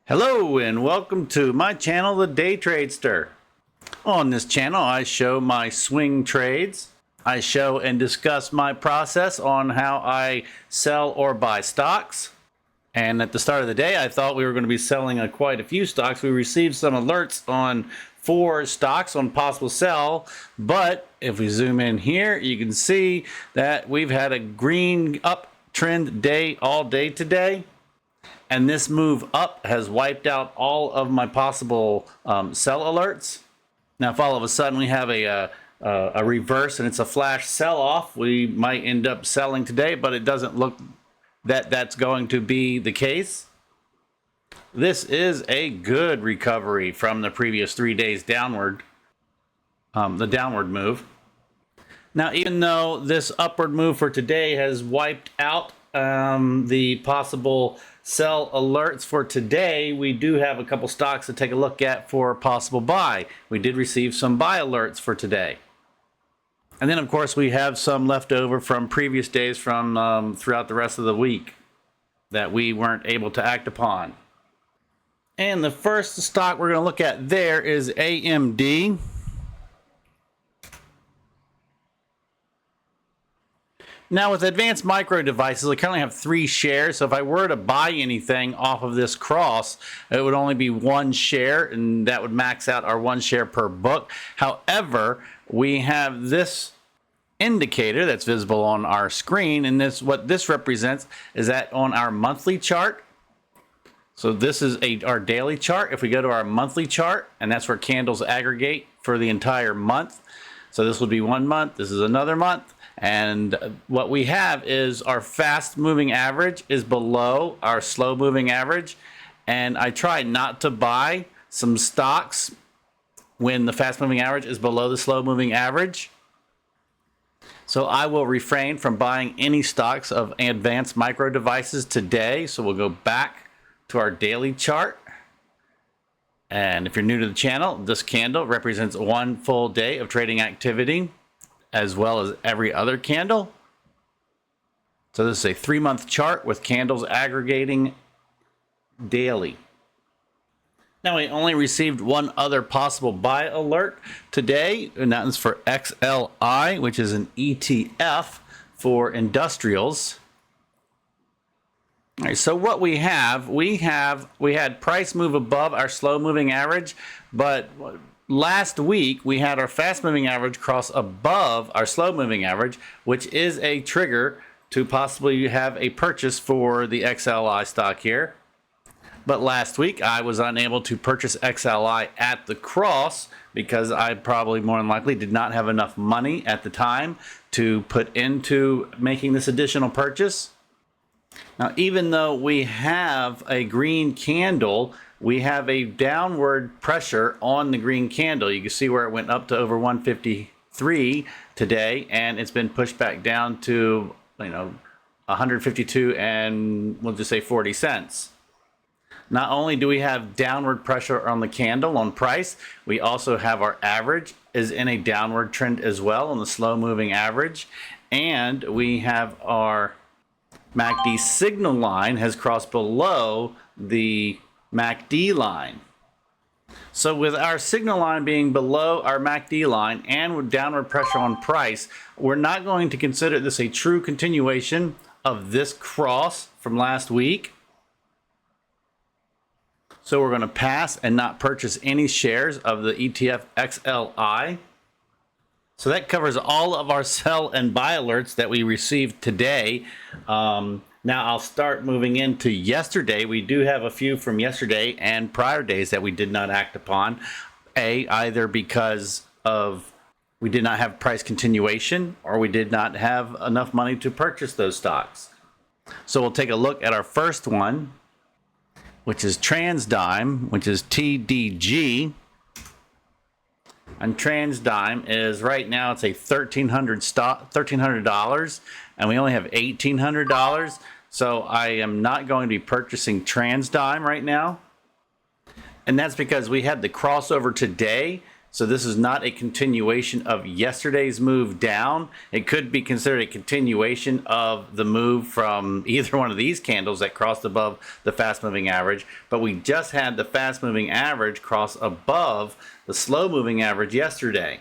Hello and welcome to my channel, the Day Tradestor. On this channel I show my swing trades. I show and discuss my process on how I sell or buy stocks. And at the start of the day I thought we were going to be selling quite a few stocks. We received some alerts on 4 stocks on possible sell, but if we zoom in here you can see that we've had a green uptrend day all day today. And this move up has wiped out all of my possible sell alerts. Now, if all of a sudden we have a reverse and it's a flash sell-off, we might end up selling today, but it doesn't look that that's going to be the case. This is a good recovery from the previous 3 days downward, the downward move. Now, even though this upward move for today has wiped out the possible sell alerts for today, we do have a couple stocks to take a look at for possible buy. We did receive some buy alerts for today. And then, of course, we have some left over from previous days from throughout the rest of the week that we weren't able to act upon. And the first stock we're going to look at there is AMD. Now, with Advanced Micro Devices, I currently have 3 shares. So if I were to buy anything off of this cross, it would only be 1 share, and that would max out our 1 share per book. However, we have this indicator that's visible on our screen, and what this represents is that on our monthly chart. So this is our daily chart. If we go to our monthly chart, and that's where candles aggregate for the entire month. So this would be 1 month. This is another month. And what we have is our fast moving average is below our slow moving average. And I try not to buy some stocks when the fast moving average is below the slow moving average. So I will refrain from buying any stocks of Advanced Micro Devices today. So we'll go back to our daily chart. And if you're new to the channel, this candle represents 1 full day of trading activity, as well as every other candle. So this is a 3-month chart with candles aggregating daily. Now, we only received 1 other possible buy alert today, and that is for XLI, which is an ETF for industrials. All right, so what we had price move above our slow moving average, but last week we had our fast moving average cross above our slow moving average, which is a trigger to possibly have a purchase for the XLI stock here. But last week I was unable to purchase XLI at the cross because I probably more than likely did not have enough money at the time to put into making this additional purchase. Now, even though we have a green candle, we have a downward pressure on the green candle. You can see where it went up to over 153 today, and it's been pushed back down to 152 and we'll just say 40 cents. Not only do we have downward pressure on the candle on price, we also have our average is in a downward trend as well on the slow moving average, and we have our MACD signal line has crossed below the MACD line. So with our signal line being below our MACD line and with downward pressure on price, we're not going to consider this a true continuation of this cross from last week. So we're going to pass and not purchase any shares of the ETF XLI. So that covers all of our sell and buy alerts that we received today. Now I'll start moving into yesterday. We do have a few from yesterday and prior days that we did not act upon. Either because of we did not have price continuation or we did not have enough money to purchase those stocks. So we'll take a look at our first one, which is TransDigm, which is TDG. And TransDigm is right now it's a $1,300, and we only have $1,800. So I am not going to be purchasing TransDigm right now, and that's because we had the crossover today So this is not a continuation of yesterday's move down. It could be considered a continuation of the move from either one of these candles that crossed above the fast moving average, but we just had the fast moving average cross above the slow moving average yesterday.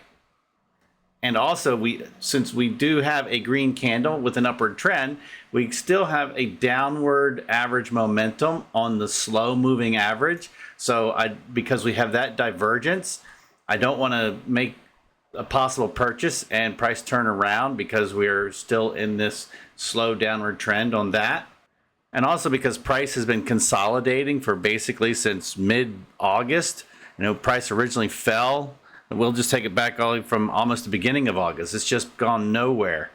And also, since we do have a green candle with an upward trend, we still have a downward average momentum on the slow moving average. So because we have that divergence, I don't want to make a possible purchase and price turn around because we're still in this slow downward trend on that. And also because price has been consolidating for basically since mid-August. Price originally fell. We'll just take it back all from almost the beginning of August. It's just gone nowhere.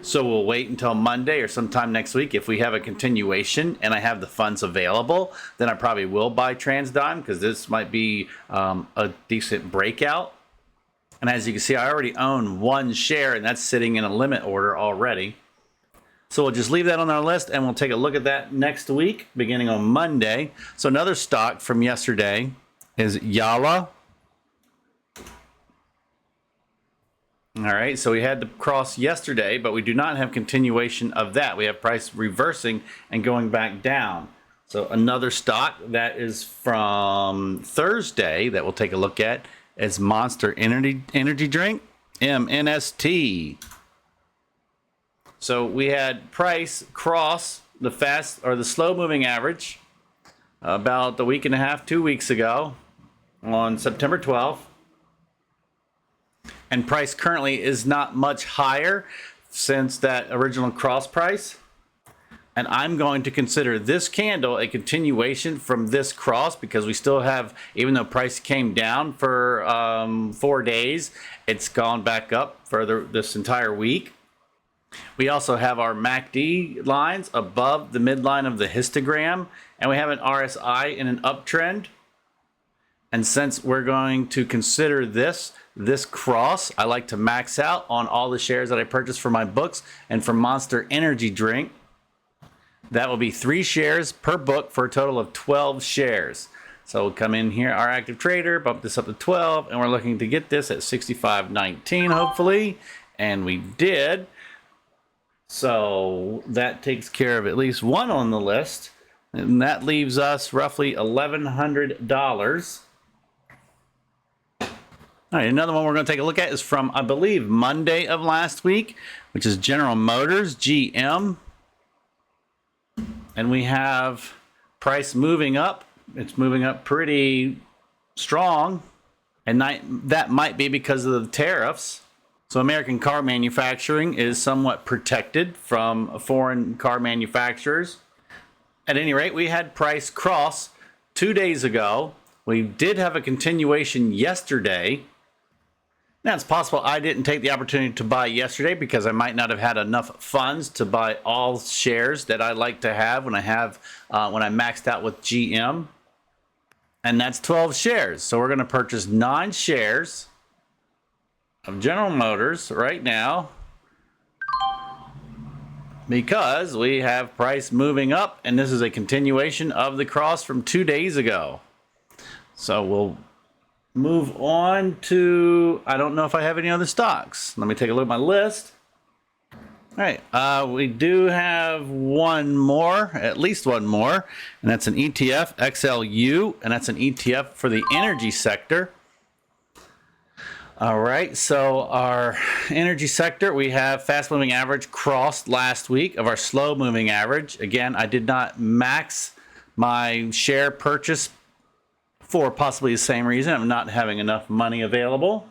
So we'll wait until Monday or sometime next week. If we have a continuation and I have the funds available, then I probably will buy TransDigm because this might be a decent breakout. And as you can see, I already own one share and that's sitting in a limit order already. So we'll just leave that on our list and we'll take a look at that next week, beginning on Monday. So another stock from yesterday is Yalla. All right, so we had the cross yesterday, but we do not have continuation of that. We have price reversing and going back down. So another stock that is from Thursday that we'll take a look at is Monster Energy Drink, MNST. So we had price cross the fast or the slow moving average about a week and a half, 2 weeks ago on September 12th. And price currently is not much higher since that original cross price. And I'm going to consider this candle a continuation from this cross because we still have, even though price came down for 4 days, it's gone back up for this entire week. We also have our MACD lines above the midline of the histogram, and we have an RSI in an uptrend. And since we're going to consider this cross, I like to max out on all the shares that I purchased for my books and for Monster Energy Drink. That will be 3 shares per book for a total of 12 shares. So we'll come in here, our active trader, bump this up to 12, and we're looking to get this at 65.19 hopefully, and we did. So that takes care of at least one on the list, and that leaves us roughly $1,100. All right, another one we're going to take a look at is from, I believe, Monday of last week, which is General Motors, GM. And we have price moving up. It's moving up pretty strong. And that might be because of the tariffs. So American car manufacturing is somewhat protected from foreign car manufacturers. At any rate, we had price cross 2 days ago. We did have a continuation yesterday. Now, it's possible I didn't take the opportunity to buy yesterday because I might not have had enough funds to buy all shares that I like to have when I maxed out with GM. And that's 12 shares. So we're going to purchase 9 shares of General Motors right now because we have price moving up, and this is a continuation of the cross from 2 days ago. So we'll move on to, I don't know if I have any other stocks. Let me take a look at my list. All right, we do have one more, at least one more, and that's an ETF, XLU, and that's an ETF for the energy sector. All right, so our energy sector, we have fast moving average crossed last week of our slow moving average. Again, I did not max my share purchase for possibly the same reason. I'm not having enough money available.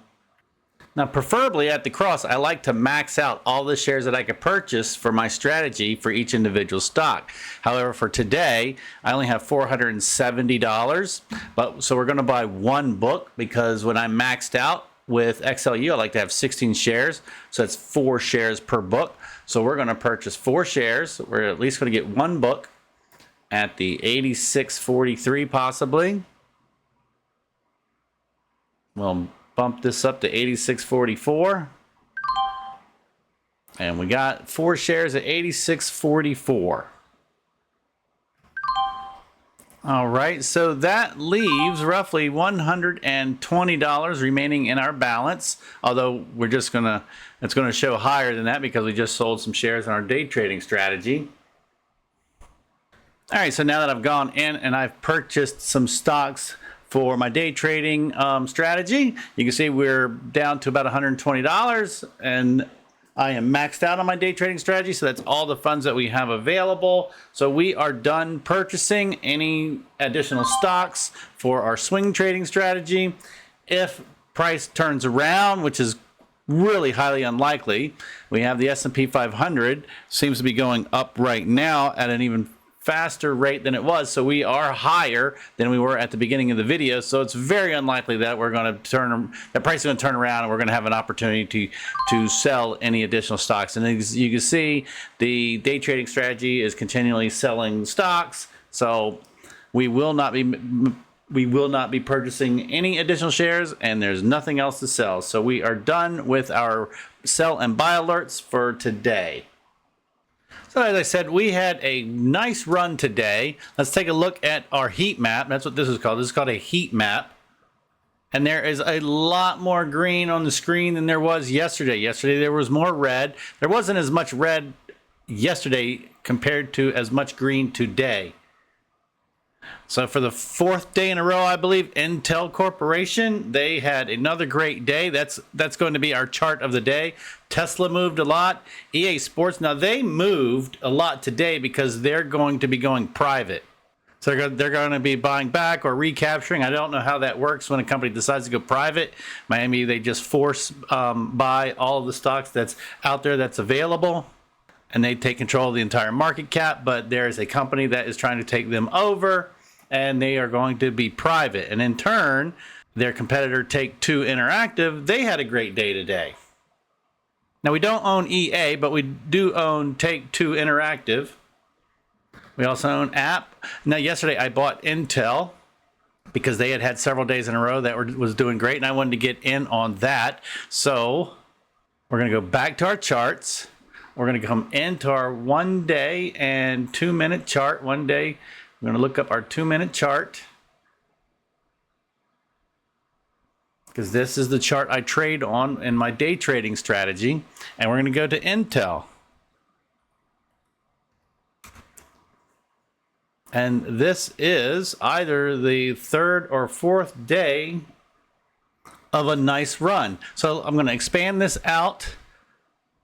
Now, preferably at the cross, I like to max out all the shares that I could purchase for my strategy for each individual stock. However, for today, I only have $470. So we're going to buy one book because when I'm maxed out with XLU, I like to have 16 shares. So that's 4 shares per book. So we're going to purchase 4 shares. We're at least going to get one book at the 86.43 possibly. We'll bump this up to 86.44. And we got 4 shares at 86.44. All right, so that leaves roughly $120 remaining in our balance, although we're just gonna, it's gonna show higher than that because we just sold some shares in our day trading strategy. All right, so now that I've gone in and I've purchased some stocks for my day trading strategy, you can see we're down to about $120, and I am maxed out on my day trading strategy, so that's all the funds that we have available. So we are done purchasing any additional stocks for our swing trading strategy. If price turns around, which is really highly unlikely, we have the S&P 500 seems to be going up right now at an even faster rate than it was, so we are higher than we were at the beginning of the video. So it's very unlikely that we're going to that price is going to turn around and we're going to have an opportunity to sell any additional stocks. And as you can see, the day trading strategy is continually selling stocks, so we will not be purchasing any additional shares, and there's nothing else to sell. So we are done with our sell and buy alerts for today. So as I said, we had a nice run today. Let's take a look at our heat map. That's what this is called. This is called a heat map. And there is a lot more green on the screen than there was yesterday. Yesterday there was more red. There wasn't as much red yesterday compared to as much green today. So for the fourth day in a row, I believe, Intel Corporation, they had another great day. That's going to be our chart of the day. Tesla moved a lot. EA Sports, now they moved a lot today because they're going to be going private. So they're going to be buying back or recapturing. I don't know how that works when a company decides to go private. Maybe they just force buy all of the stocks that's out there that's available, and they take control of the entire market cap, but there is a company that is trying to take them over, and they are going to be private. And in turn, their competitor Take-Two Interactive, they had a great day today. Now, we don't own EA, but we do own Take-Two Interactive. We also own App. Now, yesterday I bought Intel because they had several days in a row that was doing great, and I wanted to get in on that. So we're going to go back to our charts. We're going to come into our 1 day and 2 minute chart. 1 day, we're going to look up our 2 minute chart, because this is the chart I trade on in my day trading strategy. And we're going to go to Intel. And this is either the third or fourth day of a nice run. So I'm going to expand this out.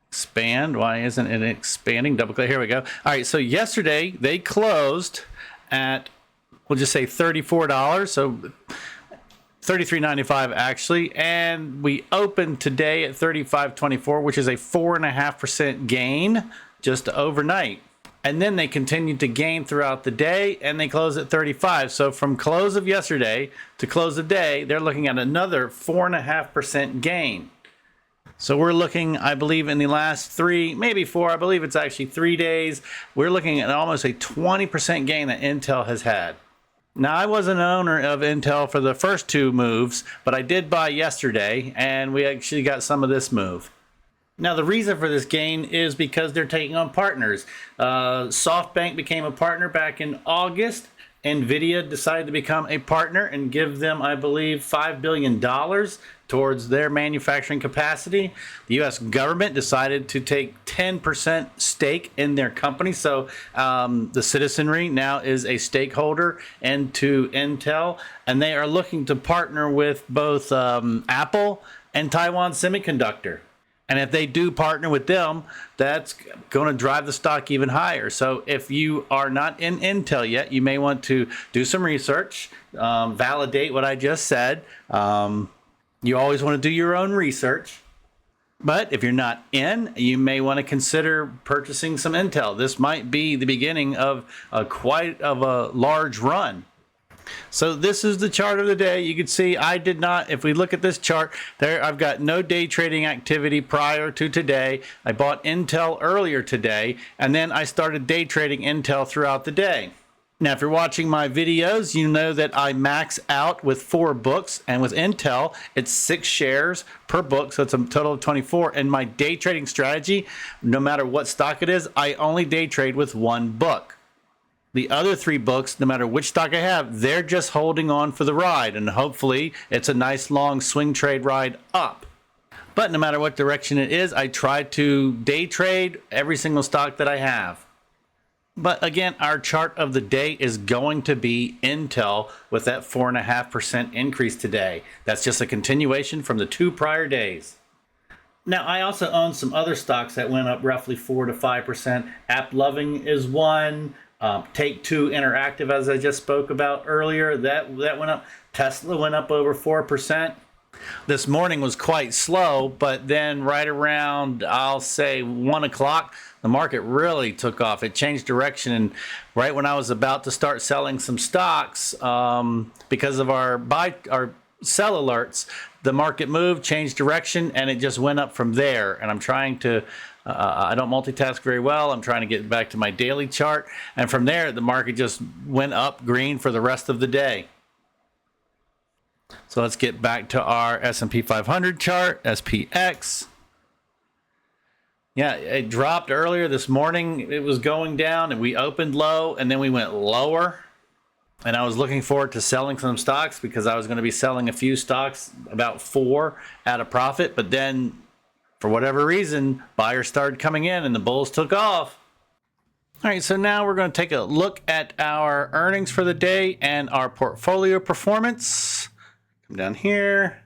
Expand. Why isn't it expanding? Double click. Here we go. All right. So yesterday they closed at, we'll just say $34. So $33.95 actually, and we opened today at $35.24, which is a 4.5% gain just overnight. And then they continued to gain throughout the day, and they closed at 35. So from close of yesterday to close of day, they're looking at another 4.5% gain. So we're looking, I believe, in the last 3, maybe 4, I believe it's actually 3 days, we're looking at almost a 20% gain that Intel has had. Now, I wasn't an owner of Intel for the first 2 moves, but I did buy yesterday, and we actually got some of this move. Now, the reason for this gain is because they're taking on partners. SoftBank became a partner back in August. NVIDIA decided to become a partner and give them, I believe, $5 billion towards their manufacturing capacity. The U.S. government decided to take 10% stake in their company. So the citizenry now is a stakeholder into Intel, and they are looking to partner with both Apple and Taiwan Semiconductor. And if they do partner with them, that's going to drive the stock even higher. So if you are not in Intel yet, you may want to do some research, validate what I just said. You always want to do your own research. But if you're not in, you may want to consider purchasing some Intel. This might be the beginning of quite a large run. So this is the chart of the day. You can see I did not, if we look at this chart there, I've got no day trading activity prior to today. I bought Intel earlier today, and then I started day trading Intel throughout the day. Now, if you're watching my videos, you know that I max out with 4 books, and with Intel, it's 6 shares per book, so it's a total of 24. And my day trading strategy, no matter what stock it is, I only day trade with 1 book. The other 3 books, no matter which stock I have, they're just holding on for the ride, and hopefully it's a nice long swing trade ride up. But no matter what direction it is, I try to day trade every single stock that I have. But again, our chart of the day is going to be Intel with that 4.5% increase today. That's just a continuation from the 2 prior days. Now, I also own some other stocks that went up roughly 4 to 5%. AppLovin is one. Take-Two Interactive, as I just spoke about earlier, that went up. Tesla went up over 4%. This morning was quite slow, but then right around, I'll say 1 o'clock, the market really took off. It changed direction, and right when I was about to start selling some stocks, because of our sell alerts, the market moved, changed direction, and it just went up from there. And I'm trying to I don't multitask very well. I'm trying to get back to my daily chart. And from there, the market just went up green for the rest of the day. So let's get back to our S&P 500 chart, SPX. Yeah, it dropped earlier this morning. It was going down, and we opened low, and then we went lower. And I was looking forward to selling some stocks because I was going to be selling a few stocks, about 4 at a profit. But then, for whatever reason, buyers started coming in and the bulls took off. All right, so now we're going to take a look at our earnings for the day and our portfolio performance. Come down here.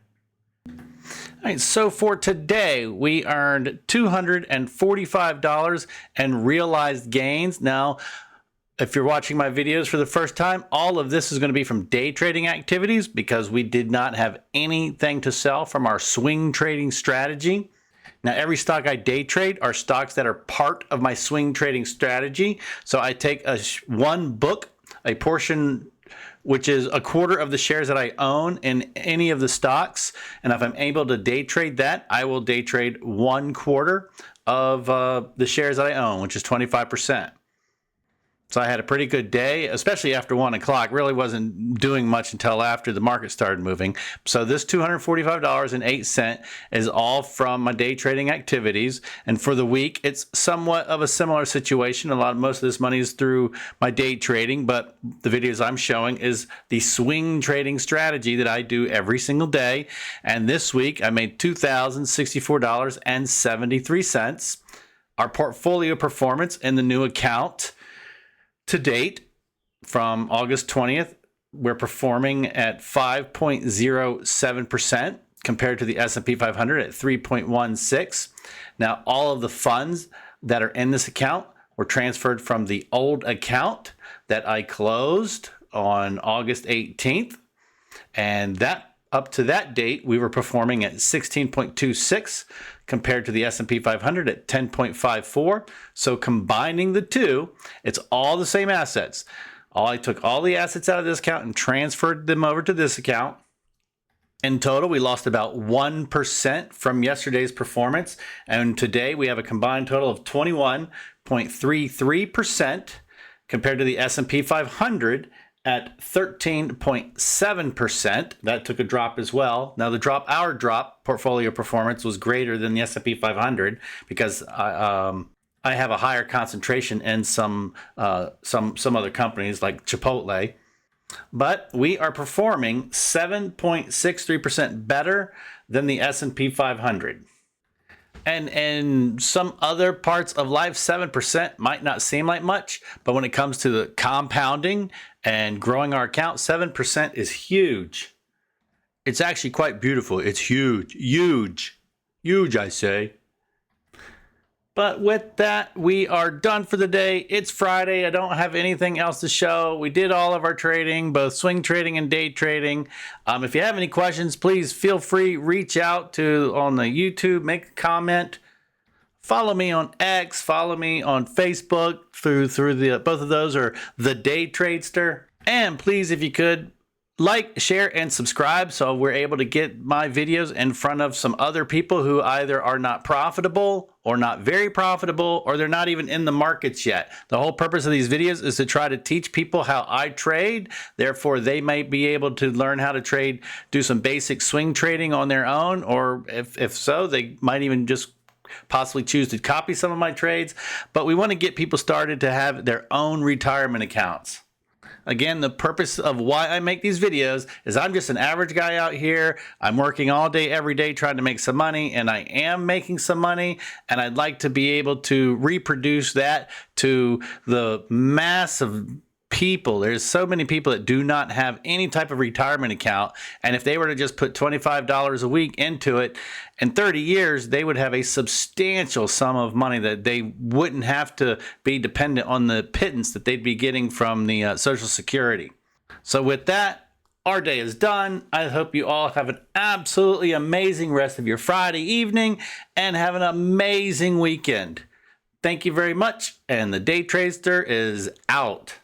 All right, so for today, we earned $245 and realized gains. Now, if you're watching my videos for the first time, all of this is going to be from day trading activities because we did not have anything to sell from our swing trading strategy. Now, every stock I day trade are stocks that are part of my swing trading strategy. So I take one book, a portion, which is a quarter of the shares that I own in any of the stocks. And if I'm able to day trade that, I will day trade 1/4 of the shares that I own, which is 25%. So I had a pretty good day, especially after 1 o'clock. Really wasn't doing much until after the market started moving. So this $245.08 is all from my day trading activities. And for the week, it's somewhat of a similar situation. Most of this money is through my day trading, but the videos I'm showing is the swing trading strategy that I do every single day. And this week, I made $2,064.73. Our portfolio performance in the new account to date, from August 20th, we're performing at 5.07% compared to the S&P 500 at 3.16. Now, all of the funds that are in this account were transferred from the old account that I closed on August 18th. And that up to that date, we were performing at 16.26 compared to the S&P 500 at 10.54. So combining the two, it's all the same assets. I took all the assets out of this account and transferred them over to this account. In total, we lost about 1% from yesterday's performance. And today we have a combined total of 21.33% compared to the S&P 500 at 13.7%. That took a drop as well. Now our drop portfolio performance was greater than the S&P 500 because I have a higher concentration in some other companies like Chipotle. But we are performing 7.63% better than the S&P 500. And in some other parts of life, 7% might not seem like much, but when it comes to the compounding and growing our account, 7% is huge. It's actually quite beautiful. It's huge, huge, huge, I say. But with that, we are done for the day. It's Friday. I don't have anything else to show. We did all of our trading, both swing trading and day trading. If you have any questions, please feel free, reach out on the YouTube, make a comment. Follow me on X, follow me on Facebook through both of those are the Day Tradestor. And please, if you could, like, share, and subscribe so we're able to get my videos in front of some other people who either are not profitable or not very profitable, or they're not even in the markets yet. The whole purpose of these videos is to try to teach people how I trade. Therefore, they might be able to learn how to trade, do some basic swing trading on their own, or if so, they might even just possibly choose to copy some of my trades, but we want to get people started to have their own retirement accounts. Again, the purpose of why I make these videos is I'm just an average guy out here. I'm working all day, every day, trying to make some money, and I am making some money, and I'd like to be able to reproduce that to the mass of people. There's so many people that do not have any type of retirement account, and if they were to just put $25 a week into it, in 30 years, they would have a substantial sum of money that they wouldn't have to be dependent on the pittance that they'd be getting from the Social Security. So with that, our day is done. I hope you all have an absolutely amazing rest of your Friday evening and have an amazing weekend. Thank you very much, and the Day Tradester is out.